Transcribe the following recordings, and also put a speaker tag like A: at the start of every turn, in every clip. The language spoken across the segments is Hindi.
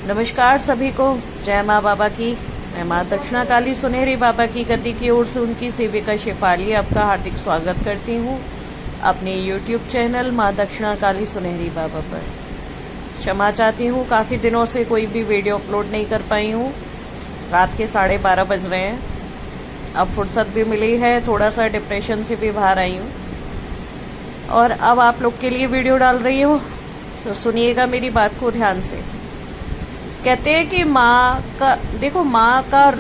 A: नमस्कार सभी को। जय माँ बाबा की। मैं माँ दक्षिणा काली सुनहरी बाबा की गद्दी की ओर से उनकी सेविका शेफाली आपका हार्दिक स्वागत करती हूँ अपने YouTube चैनल माँ दक्षिणा काली सुनहरी बाबा पर। क्षमा चाहती हूँ, काफ़ी दिनों से कोई भी वीडियो अपलोड नहीं कर पाई हूँ। रात के 12:30 बज रहे हैं। अब फुर्सत भी मिली है, थोड़ा सा डिप्रेशन से भी बाहर आई हूँ और अब आप लोग के लिए वीडियो डाल रही हूँ, तो सुनिएगा मेरी बात को ध्यान से। कहते हैं कि माँ का, देखो माँ का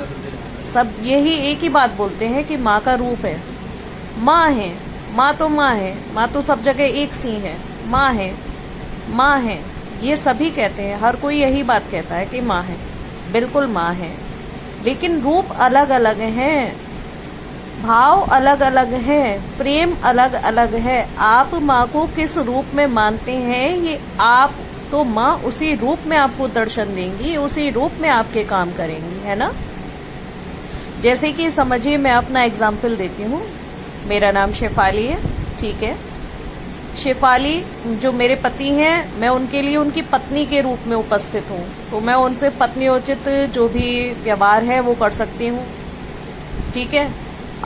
A: सब यही एक ही बात बोलते हैं कि माँ का रूप है। माँ है, माँ तो माँ है, माँ तो सब जगह एक सी है। माँ है, माँ है, ये सभी कहते हैं, हर कोई यही बात कहता है कि माँ है। बिल्कुल माँ है, लेकिन रूप अलग अलग हैं, भाव अलग अलग हैं, प्रेम अलग अलग है। आप माँ को किस रूप में मानते हैं, ये आप तो माँ उसी रूप में आपको दर्शन देंगी, उसी रूप में आपके काम करेंगी, है ना। जैसे कि समझिए, मैं अपना एग्जाम्पल देती हूँ। मेरा नाम शेफाली है, ठीक है। शेफाली जो मेरे पति हैं, मैं उनके लिए उनकी पत्नी के रूप में उपस्थित हूँ, तो मैं उनसे पत्नीोचित जो भी व्यवहार है वो कर सकती हूँ, ठीक है।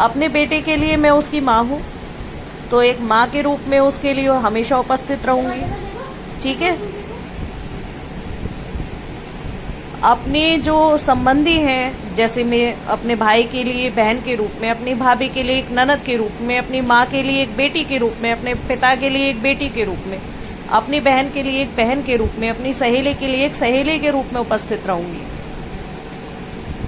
A: अपने बेटे के लिए मैं उसकी माँ हूँ, तो एक माँ के रूप में उसके लिए हमेशा उपस्थित रहूंगी, ठीक है। अपने जो संबंधी हैं, जैसे मैं अपने भाई के लिए बहन के रूप में, अपनी भाभी के लिए एक ननद के रूप में, अपनी माँ के लिए एक बेटी के रूप में, अपने पिता के लिए एक बेटी के रूप में, अपनी बहन के लिए एक बहन के रूप में, अपनी सहेली के लिए एक सहेली के रूप में उपस्थित रहूंगी।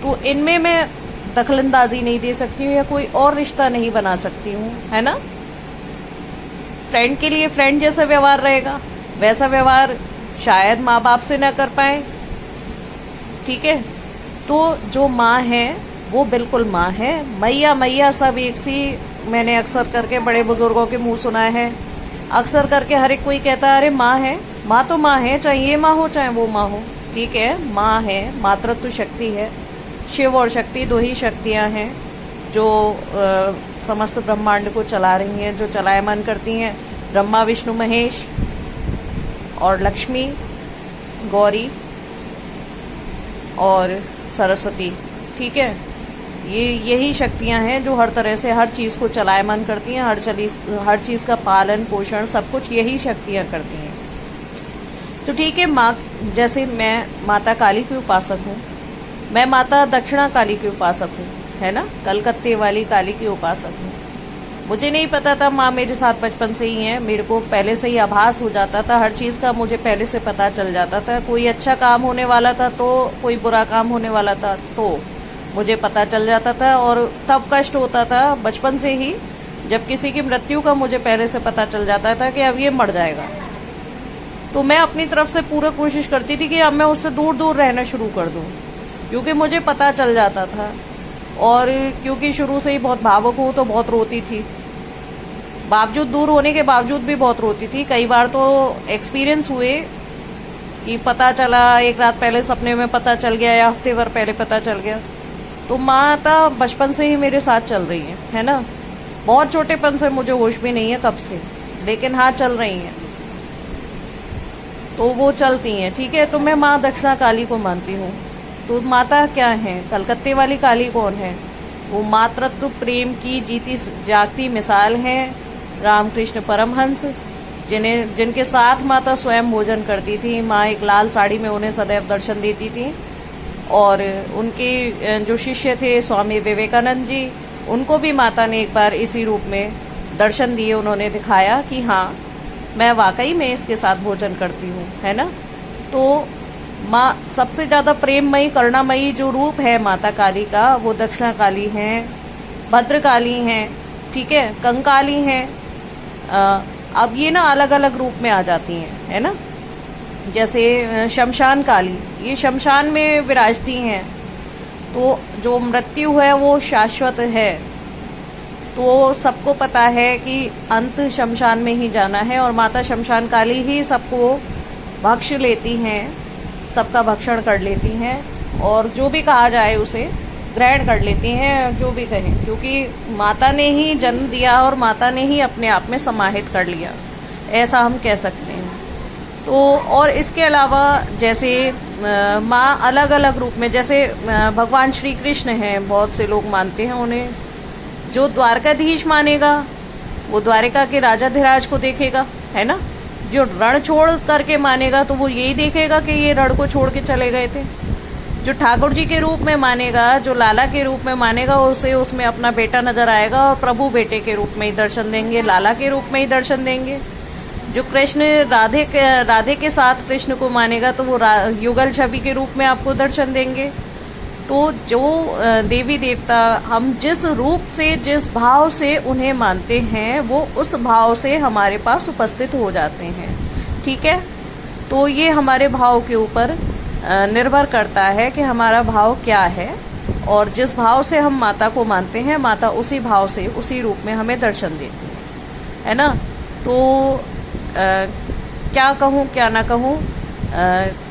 A: तो इनमें मैं दखलंदाजी नहीं दे सकती हूँ या कोई और रिश्ता नहीं बना सकती हूँ, है ना। फ्रेंड के लिए फ्रेंड जैसा व्यवहार रहेगा, वैसा व्यवहार शायद माँ बाप से न कर पाए, ठीक है। तो जो माँ है वो बिल्कुल माँ है। मैया मैया सब एक सी, मैंने अक्सर करके बड़े बुजुर्गों के मुंह सुना है। अक्सर करके हर एक कोई कहता है अरे माँ है, माँ तो माँ है, चाहे ये माँ हो चाहे वो माँ हो, ठीक है। माँ है, मातृत्व शक्ति है। शिव और शक्ति दो ही शक्तियाँ हैं जो समस्त ब्रह्मांड को चला रही हैं, जो चलायमान करती हैं। ब्रह्मा विष्णु महेश और लक्ष्मी गौरी और सरस्वती, ठीक है। यही शक्तियां हैं जो हर तरह से हर चीज़ को चलायमान करती हैं, हर चीज़ का पालन पोषण सब कुछ यही शक्तियां करती हैं। तो ठीक है, माँ, जैसे मैं माता काली की उपासक हूँ, मैं माता दक्षिणा काली की उपासक हूँ, है ना, कलकत्ते वाली काली की उपासक हूँ। मुझे नहीं पता था माँ मेरे साथ बचपन से ही है, मेरे को पहले से ही आभास हो जाता था, हर चीज़ का मुझे पहले से पता चल जाता था। कोई अच्छा काम होने वाला था तो कोई बुरा काम होने वाला था तो मुझे पता चल जाता था, और तब कष्ट होता था बचपन से ही जब किसी की मृत्यु का मुझे पहले से पता चल जाता था कि अब ये मर जाएगा। तो मैं अपनी तरफ से पूरा कोशिश करती थी कि अब मैं उससे दूर दूर रहना शुरू कर दूँ, क्योंकि मुझे पता चल जाता था। और क्योंकि शुरू से ही बहुत भावुक हूँ तो बहुत रोती थी, बावजूद दूर होने के बावजूद भी बहुत रोती थी। कई बार तो एक्सपीरियंस हुए कि पता चला, एक रात पहले सपने में पता चल गया या हफ्ते भर पहले पता चल गया। तो माता बचपन से ही मेरे साथ चल रही है ना। बहुत छोटेपन से मुझे होश भी नहीं है कब से, लेकिन हाँ चल रही हैं, तो वो चलती हैं, ठीक है। तो मैं माँ दक्षिणा काली को मानती हूँ। तो माता क्या है, कलकत्ते वाली काली कौन है? वो मातृत्व प्रेम की जीती जागती मिसाल है। रामकृष्ण परमहंस, जिनके साथ माता स्वयं भोजन करती थी। माँ एक लाल साड़ी में उन्हें सदैव दर्शन देती थी। और उनके जो शिष्य थे स्वामी विवेकानंद जी, उनको भी माता ने एक बार इसी रूप में दर्शन दिए। उन्होंने दिखाया कि हाँ, मैं वाकई में इसके साथ भोजन करती हूँ, है ना। तो माँ सबसे ज़्यादा प्रेममयी करुणामयी जो रूप है माता काली का, वो दक्षिणा काली हैं, भद्रकाली हैं, ठीक है, कंकाली हैं। अब ये ना अलग अलग रूप में आ जाती हैं, है ना। जैसे शमशान काली, ये शमशान में विराजती हैं। तो जो मृत्यु है वो शाश्वत है, तो सबको पता है कि अंत शमशान में ही जाना है, और माता शमशान काली ही सबको भक्ष लेती हैं, सबका भक्षण कर लेती हैं, और जो भी कहा जाए उसे ग्रहण कर लेती हैं, जो भी कहें, क्योंकि माता ने ही जन्म दिया और माता ने ही अपने आप में समाहित कर लिया, ऐसा हम कह सकते हैं। तो और इसके अलावा जैसे माँ अलग अलग रूप में, जैसे भगवान श्री कृष्ण हैं, बहुत से लोग मानते हैं उन्हें। जो द्वारकाधीश मानेगा वो द्वारिका के राजाधिराज को देखेगा, है ना। जो रण छोड़ करके मानेगा तो वो यही देखेगा कि ये रण को छोड़ के चले गए थे। जो ठाकुर जी के रूप में मानेगा, जो लाला के रूप में मानेगा, उसे उसमें अपना बेटा नजर आएगा और प्रभु बेटे के रूप में ही दर्शन देंगे, लाला के रूप में ही दर्शन देंगे। जो कृष्ण राधे के साथ कृष्ण को मानेगा तो वो युगल छवि के रूप में आपको दर्शन देंगे। तो जो देवी देवता हम जिस रूप से, जिस भाव से उन्हें मानते हैं, वो उस भाव से हमारे पास उपस्थित हो जाते हैं, ठीक है। तो ये हमारे भाव के ऊपर निर्भर करता है कि हमारा भाव क्या है, और जिस भाव से हम माता को मानते हैं, माता उसी भाव से, उसी रूप में हमें दर्शन देती है ना। तो क्या कहूँ क्या ना कहूँ,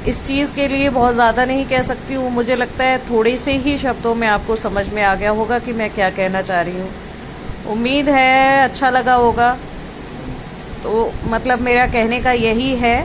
A: इस चीज़ के लिए बहुत ज़्यादा नहीं कह सकती हूँ। मुझे लगता है थोड़े से ही शब्दों में आपको समझ में आ गया होगा कि मैं क्या कहना चाह रही हूँ। उम्मीद है अच्छा लगा होगा। तो मतलब मेरा कहने का यही है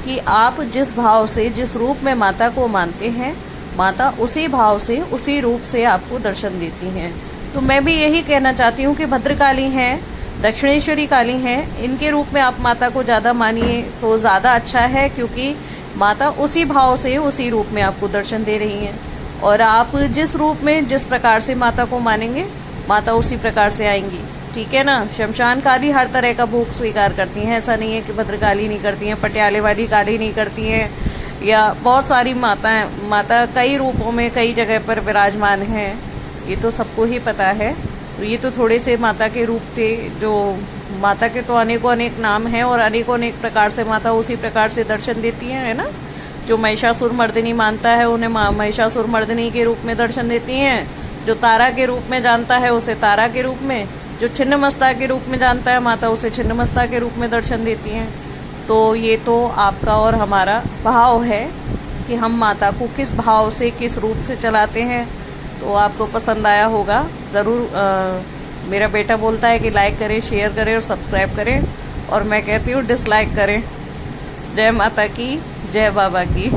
A: कि आप जिस भाव से, जिस रूप में माता को मानते हैं, माता उसी भाव से, उसी रूप से आपको दर्शन देती हैं। तो मैं भी यही कहना चाहती हूँ कि भद्रकाली हैं, दक्षिणेश्वरी काली हैं, इनके रूप में आप माता को ज़्यादा मानिए तो ज़्यादा अच्छा है, क्योंकि माता उसी भाव से, उसी रूप में आपको दर्शन दे रही हैं। और आप जिस रूप में, जिस प्रकार से माता को मानेंगे, माता उसी प्रकार से आएंगी, ठीक है ना। शमशान काली हर तरह का भोग स्वीकार करती हैं, ऐसा नहीं है कि भद्रकाली नहीं करती हैं, पटियाले वाली काली नहीं करती हैं, या बहुत सारी माता कई रूपों में कई जगह पर विराजमान हैं, ये तो सबको ही पता है। तो ये तो थोड़े से माता के रूप थे। जो माता के तो अनेकों अनेक नाम हैं, और अनेकों अनेक प्रकार से माता उसी प्रकार से दर्शन देती है ना। जो महिषासुर मर्दिनी मानता है, उन्हें महिषासुर मर्दिनी के रूप में दर्शन देती हैं। जो तारा के रूप में जानता है, उसे तारा के रूप में, जो छिन्नमस्ता के रूप में जानता है माता, उसे छिन्नमस्ता के रूप में दर्शन देती हैं। तो ये तो आपका और हमारा भाव है कि हम माता को किस भाव से, किस रूप से चलाते हैं। तो आपको पसंद आया होगा ज़रूर। मेरा बेटा बोलता है कि लाइक करें, शेयर करें और सब्सक्राइब करें, और मैं कहती हूँ डिसलाइक करें। जय माता की, जय बाबा की।